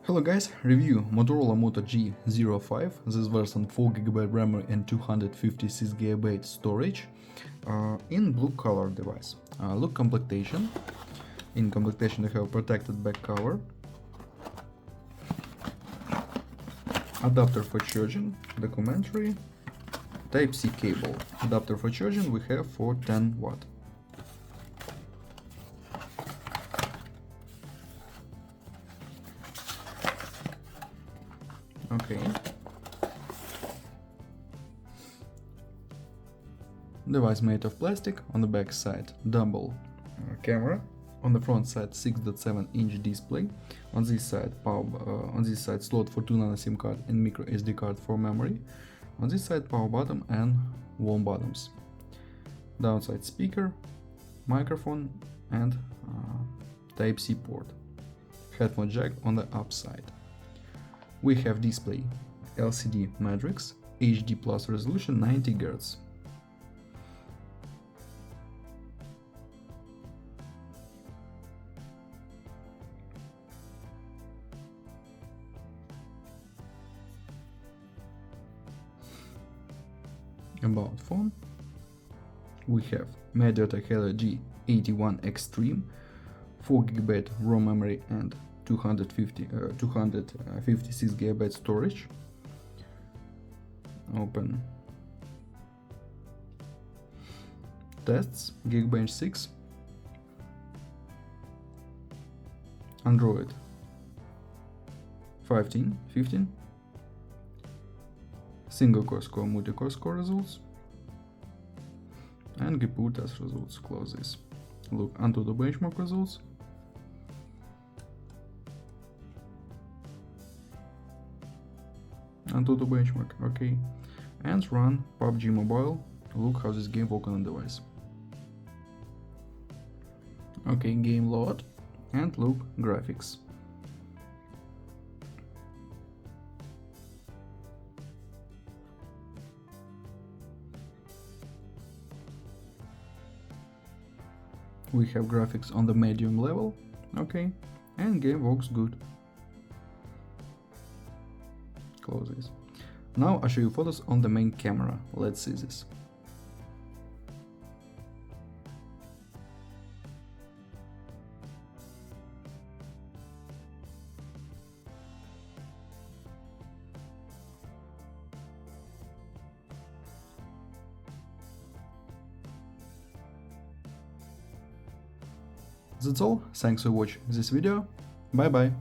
Hello guys, review Motorola Moto G05. This version 4GB RAM and 256GB storage in blue color device. Look complectation. In complectation we have protected back cover, adapter for charging, documentary, Type-C cable. Adapter for charging we have for 10 watt. Okay. Device made of plastic. On the back side double camera. On the front side 6.7-inch display. On this side slot for 2 nano SIM card and micro SD card for memory. On this side power button and warm buttons. Downside speaker, microphone and Type-C port. Headphone jack on the upside. We have display LCD matrix, HD plus resolution 90 Hz. About phone, we have Motorola G05 Extreme, 4GB ROM memory and 256GB storage. Open. Tests: Geekbench 6, Android 15, single core score, multi-core score results, and GPU test results. Close this. Look onto the benchmark results. Onto the benchmark, okay, and run PUBG Mobile. Look how this game works on the device. Okay, game load, and look graphics. We have graphics on the medium level, okay, and game works good. Close this. Now I'll show you photos on the main camera. Let's see this. That's all. Thanks for watching this video. Bye bye.